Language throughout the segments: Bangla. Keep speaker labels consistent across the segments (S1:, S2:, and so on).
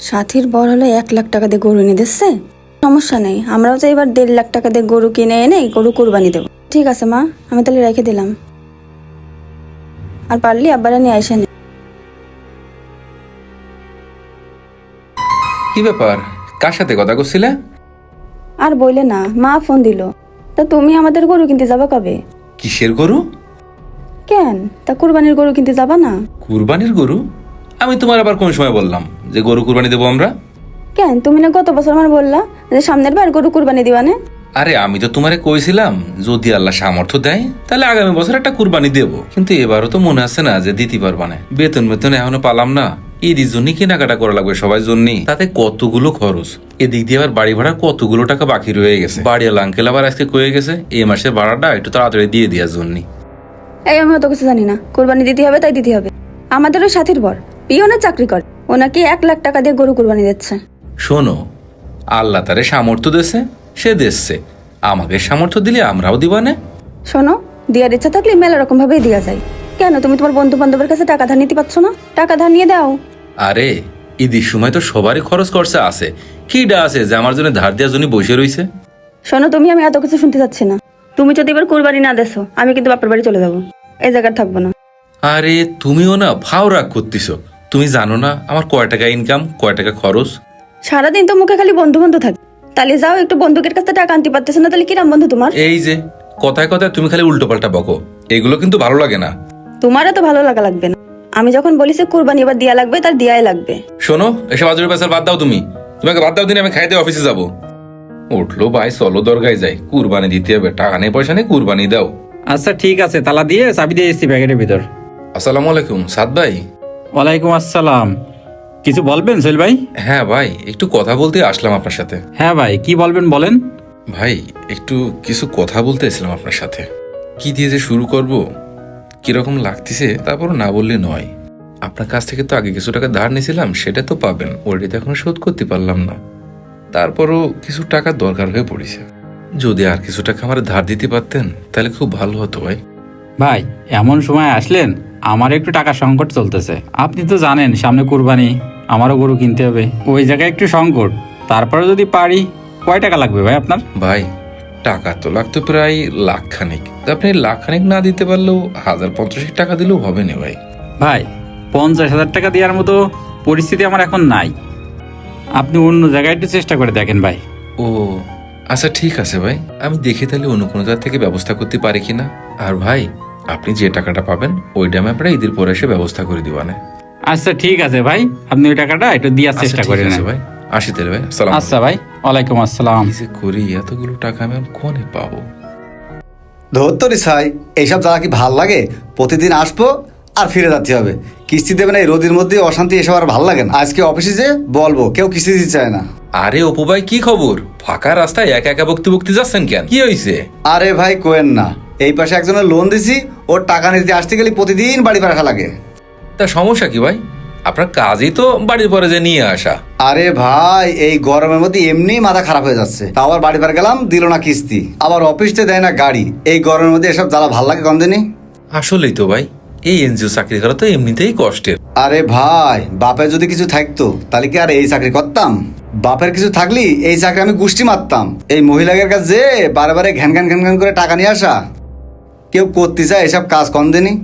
S1: সাথীর বর হলে 1 লাখ টাকা দিয়ে গরু এনে দিচ্ছে। সমস্যা নেই, আমরাও তো এবার 1.5 লাখ টাকা দিয়ে গরু কিনে এনে গরু কুরবানি দেবো। ঠিক আছে মা, আমি তাহলে রেখে দিলাম। আর পারলি আব্বারা নিয়ে আসেন।
S2: কি ব্যাপার, কার সাথে কথা করছিলে?
S1: আর বইলে না, মা ফোন দিল। তা তুমি আমাদের গরু কিনতে যাবা কবে?
S2: কিসের গরু?
S1: কেন, তা কুরবানির গরু কিনতে যাবা না?
S2: কুরবানির গরু? আমি তোমার আবার কোন সময় বললাম যে গরু কুরবানি দেবো আমরা?
S1: কেন, তুমি না গত বছর আমার বললা যে সামনের বার গরু কুরবানি দিবানে?
S2: আরে আমি তো তোমারে কইছিলাম যদি আল্লাহ সামর্থ্য দেয় তাহলে আগামী বছর একটা কুরবানি দেবো, কিন্তু এবারও তো মনে আছে না যে দিতে পারবা না। বেতন এখনো পালাম না, ঈদের জন্য কেনাকাটা করা লাগবে সবার জন্য, তাতে কতগুলো খরচ। এদিক দিয়ে আবার বাড়ি ভাড়া কতগুলো টাকা বাকি রয়ে গেছে। বাড়িওয়ালা আঙ্কেল আবার আজকে কয়ে গেছে এই মাসের ভাড়াটা একটু তাড়াতাড়ি দিয়ে দেওয়ার জন্য।
S1: এই আমি অত কিছু জানি না, কুরবানি দিতে হবে তাই দিতে হবে। আমাদের ওই সাথীর বর পিওনের চাকরি করে, ও নাকি 1 লাখ টাকা দিয়ে গরু কুরবানি দিচ্ছে।
S2: শোনো, আল্লাহ তারে সামর্থ্য দেছে, সে দিচ্ছে, আমাকে সামর্থ্য দিলে আমরাও দিবানে।
S1: শোনো, দেওয়ার ইচ্ছা থাকলে মেলা রকম ভাবেই দেওয়া যায়। কেন তুমি তোমার বন্ধু বান্ধবের কাছে টাকা ধার নিতে পারছো না? টাকা ধার নিয়ে দাও।
S2: আরে ঈদের সময় তো সবারই খরচ খরচা আছে, কিডা আছে যে আমার জন্য ধার দেওয়ার জন্য বসে রইছে?
S1: শোনো, আমি এত কিছু শুনতে চাচ্ছি না। তুমি যদি এবার কুরবানি না দেছো, আমি কিন্তু বাপের বাড়ি চলে যাবো, এই জায়গায় থাকবো না।
S2: আরে তুমিও না ভাও রাগ করতেছো। তুমি জানো না আমার কয় টাকা ইনকাম, কয় টাকা খরচ?
S1: সারাদিন তো মুখে খালি বন্ধু বন্ধু থাকে। তাহলে যাও, একটু বন্ধুকের কাছে টাকা আনতে পারতেছো না, তাহলে কিরাম বন্ধু তোমার?
S2: এই যে কথায় কথায় তুমি খালি উল্টো পাল্টা বকো, এগুলো কিন্তু ভালো লাগে না।
S1: তোমারও তো ভালো লাগা লাগবে না। আমি যখন বলিছি কুরবানি এবার দিয়া লাগবে, তার দিয়াই লাগবে।
S2: শোনো, এসব আজুরি পেশাল বাদ দাও, তোমাকে বাদ দাও দিন, আমি খাইতে অফিসে যাবো। উঠলো ভাই, চলো দরগায় যাই, কুরবানি দিতে হবে, টাকা নেই পয়সা নেই, কুরবানি দাও।
S3: আচ্ছা ঠিক আছে, তালা দিয়ে চাবি দিয়ে এসছি প্যাকেটের ভিতর।
S2: আসসালামু আলাইকুম সাদ ভাই।
S3: ওয়ালাইকুম আসসালাম। কিছু বলবেন সোহেল ভাই?
S2: হ্যাঁ ভাই, একটু কথা বলতে আসলাম আপনার সাথে।
S3: হ্যাঁ ভাই, কি বলবেন বলেন।
S2: ভাই একটু কিছু কথা বলতে এসেছিলাম আপনার সাথে। কি দিয়ে যে শুরু করব, কিরকম লাগতেছে তারপরও না বললে নয়। আপনার কাছ থেকে তো আগে কিছু টাকা ধার নিয়েছিলাম, সেটা তো পাবেন, ওইটা এখনো শোধ করতে পারলাম না। তারপরও কিছু টাকা দরকার হয়ে পড়েছে। যদি আর কিছু টাকা আমার ধার দিতে পারতেন তাহলে খুব ভালো হতো ভাই।
S3: ভাই এমন সময় আসলেন, আমার একটু টাকা সংকট চলতেছে। আপনি তো জানেন সামনে কুরবানি, আমারও গরু কিনতে হবে, ওই জায়গায় একটু সংকট। তারপরে যদি পারি, কয় টাকা লাগবে ভাই আপনার?
S2: ভাই টাকা তো লাগতো প্রায় লাখখানেক, তা আপনি লাখখানেক না দিতে পারলেও 1050 টাকা দিলেও হবে না ভাই।
S3: ভাই 50,000 টাকা দেওয়ার মতো পরিস্থিতি আমার এখন নাই। আপনি অন্য জায়গায় একটু চেষ্টা করে দেখেন ভাই।
S2: ও আচ্ছা ঠিক আছে ভাই, আমি দেখি তাহলে অন্য কোনো জায়গা থেকে ব্যবস্থা করতে পারি কিনা। আর ভাই আপনি যে টাকাটা পাবেন ওইটা আমি আপনার ঈদের পরে এসে ব্যবস্থা করে দিবানে।
S3: আচ্ছা ঠিক আছে ভাই, আপনি ওই টাকাটা একটু দেওয়ার চেষ্টা
S2: ঠিক
S3: করেন
S2: আছে ভাই, আসি তাহলে ভাই। আসসালাম।
S3: আচ্ছা ভাই, ওয়ালাইকুম আসসালাম।
S2: কি যে করি, এতগুলো টাকা আমি কোনে পাবো?
S4: ধরতরি ছাই, এইসব জায়গা কি ভাল লাগে? প্রতিদিন আসবো আর ফিরে যেতে হবে। কিস্তি দেবে না এই রোদের মধ্যে, অশান্তি, এসব আর ভাল লাগে না। আজকে অফিসে যে বলবো, কেউ কিস্তি দিতে চায় না।
S2: আরে অপু ভাই কি খবর? ফাঁকা রাস্তায় একা একা বকতে বকতে যাচ্ছেন কেন? কি হয়েছে?
S4: আরে ভাই কোয়েন না, এই পাশে একজনের লোন দিছি, ওর টাকা নিতে আসতে গেলে প্রতিদিন বাড়ি পাঠা লাগে।
S2: তা সমস্যা কি ভাই? আপনার কাজই তো বাড়ির পরে যে নিয়ে আসা।
S4: আরে ভাই এই গরমের মধ্যে এমনি মাথা খারাপ হয়ে যাচ্ছে, তাও আবার বাড়ি পার গেলাম, দিল না কিস্তি, আবার অফিসতে দেয় না গাড়ি। এই গরমের মধ্যে এসব জ্বালা ভাল লাগে কমদিনই?
S2: আসলেই তো ভাই, এই এনজিও চাকরি করা তো এমনিতেই কষ্টের।
S4: আরে ভাই বাপের যদি কিছু থাকতো তাহলে কি আর এই চাকরি করতাম? বাপের কিছু থাকলি এই চাকরি আমি গুষ্টি মারতাম। এই মহিলাদের কাছে যে বারে বারে ঘ্যান ঘ্যান ঘ্যান ঘ্যান করে টাকা নিয়ে আসা, কেউ করতে চায় এসব কাজ কম দিনই?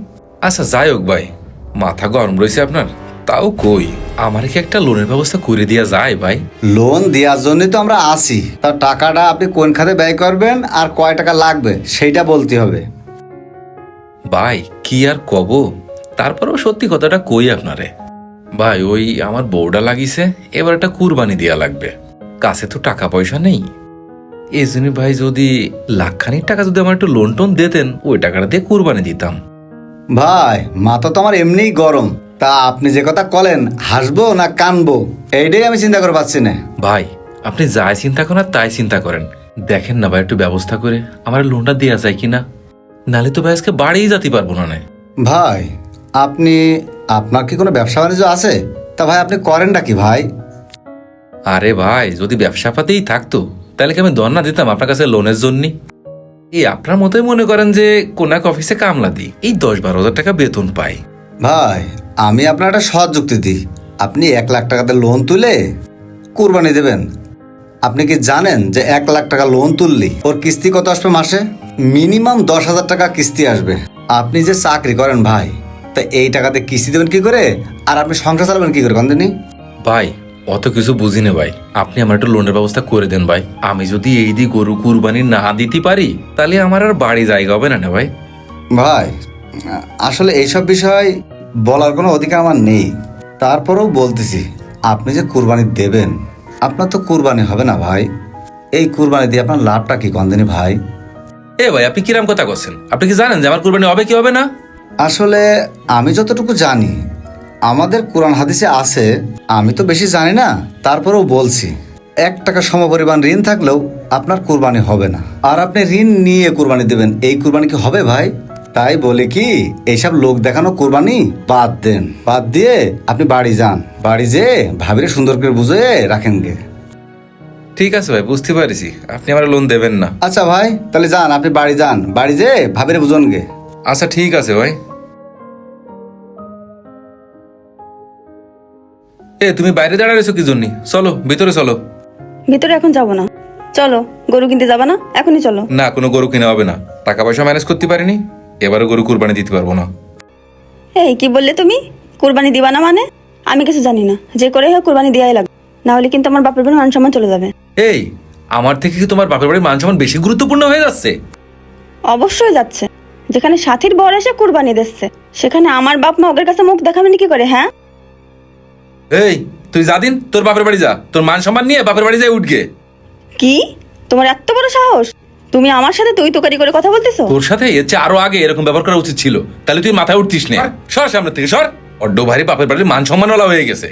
S2: আচ্ছা যাই হোক ভাই, মাথা গরম রয়েছে আপনার, তাও কই আমার কি একটা লোনের ব্যবস্থা করে দেওয়া যায় ভাই?
S4: লোন দেওয়ার জন্যই তো আমরা আসি, তা টাকাটা আপনি কোন খাতে ব্যয় করবেন আর কয় টাকা লাগবে সেইটা বলতে হবে।
S2: ভাই কি আর কব, তারপরেও সত্যি কথাটা কই আপনারে। ভাই ওই আমার বউটা লাগিছে, এবার একটা কুরবানি দেওয়া লাগবে, কাছে তো টাকা পয়সা নেই। এই জন্য ভাই যদি লাখখানিক টাকা যদি আমার একটু লোন টোন দিতেন, ওই টাকাটা দিয়ে কুরবানি দিতাম।
S4: ভাই মাথা তো আমার এমনিই গরম, তা আপনি যে কথা বলেন হাসবো না কানবো এইটাই আমি চিন্তা করে পাচ্ছি না।
S2: ভাই আপনি যাই চিন্তা করেন তাই চিন্তা করেন, দেখেন না ভাই একটু ব্যবস্থা করে আমার লোনটা দেওয়া যায় কিনা, নালে তো ভাই আজকে বাড়িই যেতে পারবো না।
S4: ভাই আপনার কি কোনো ব্যবসা বাণিজ্য আছে? তা ভাই আপনি করেনটা কি ভাই?
S2: আরে ভাই যদি ব্যবসা পাতেই থাকতো তাহলে কি আমি দন্না দিতাম আপনার কাছে লোনের জন্য? এই আপনার মতোই মনে করেন যে কোন এক অফিসে কামলা দিই, এই 10-12 হাজার টাকা বেতন পাই।
S4: ভাই আমি আপনার একটা সৎ যুক্তি দিই, আপনি 1 লাখ টাকাতে লোন তুলে কুরবানি দেবেন। আপনি কি জানেন যে 1 লাখ টাকা লোন তুললি ওর কিস্তি কত আসবে মাসে? মিনিমাম 10,000 টাকা কিস্তি আসবে। আপনি যে চাকরি করেন ভাই, তা এই টাকাতে কিস্তি দেবেন কি করে, আর আপনি সংসার চালাবেন কি করে কন্দিনী?
S2: ভাই অত কিছু বুঝি না ভাই, আপনি আমার একটু লোনের ব্যবস্থা করে দেন ভাই। আমি যদি এই দিয়ে গরু কুরবানি না দিতে পারি তাহলে আমার আর বাড়ি জায়গা হবে না ভাই।
S4: ভাই আসলে এইসব বিষয় বলার কোনো অধিকার আমার নেই, তারপরেও বলতেছি, আপনি যে কুরবানি দেবেন, আপনার তো কুরবানি হবে না ভাই। এই কুরবানি দিয়ে আপনার লাভটা কি কন্দিনী ভাই?
S2: এ ভাই আপনি কিরাম কথা করছেন? আপনি কি জানেন যে আমার কুরবানি হবে কি হবে না?
S4: আসলে আমি যতটুকু জানি, আমাদের কোরআন হাদিসে আছে, আমি তো বেশি জানি না, তারপরেও বলছি, 1 টাকা সমপরিমাণ ঋণ থাকলেও আপনার কুরবানি হবে না। আর আপনি ঋণ নিয়ে কুরবানি দেবেন, এই কুরবানি কি হবে ভাই? তাই বলে কি এইসব লোক দেখানো কুরবানি বাদ দেন, বাদ দিয়ে আপনি বাড়ি যান, বাড়ি যেয়ে ভাবিরে সুন্দর করে বুঝে রাখেন গে।
S2: ঠিক আছে ভাই, বুঝতে পারছি আপনি আমার লোন দেবেন না।
S4: আচ্ছা ভাই, তাহলে যান, আপনি বাড়ি যান, বাড়ি যেয়ে ভাবিরে বুঝন গে।
S2: আচ্ছা ঠিক আছে ভাই। এ তুমি বাইরে দাঁড়ায় রয়েছো কি জন্য? চলো ভিতরে চলো।
S1: ভিতরে এখন যাব না, চলো গরু কিনতে যাবা না? এখনই চলো।
S2: না, কোনো গরু কিনে হবে না, টাকা পয়সা ম্যানেজ করতে পারিনি, এবারে গরু কুরবানি দিতে পারবো না।
S1: এই কি বললে তুমি? কুরবানি দিবা না মানে? আমি কিছু জানি না, যে করে হোক কুরবানি দেওয়াই লাগবে, না হলে কিন্তু আমার বাপের বাড়ির মান সম্মান চলে যাবে।
S2: এই আমার থেকে কি তোমার বাপের বাড়ির মান সম্মান বেশি গুরুত্বপূর্ণ হয়ে যাচ্ছে?
S1: অবশ্যই যাচ্ছে। যেখানে সাথীর বর এসে কুরবানি দিচ্ছে, সেখানে আমার বাপ মা ওদের কাছে মুখ দেখাবেন কি করে? হ্যাঁ,
S2: এই তুই যা দিন তোর বাপের বাড়ি যা, তোর মান সম্মান নিয়ে বাপের বাড়ি যাই উঠগে।
S1: কি তোমার এত বড় সাহস? তুমি আমার সাথে তুই তোকারি করে কথা বলতেছো?
S2: তোর সাথে এর চেয়ে আরো আগে এরকম ব্যবহার করা উচিত ছিল, তাহলে তুই মাথায় উঠতিস না। সর সামনে থেকে সর, অড্ড ভারী বাপের বাড়ির মান সম্মান হয়ে গেছে।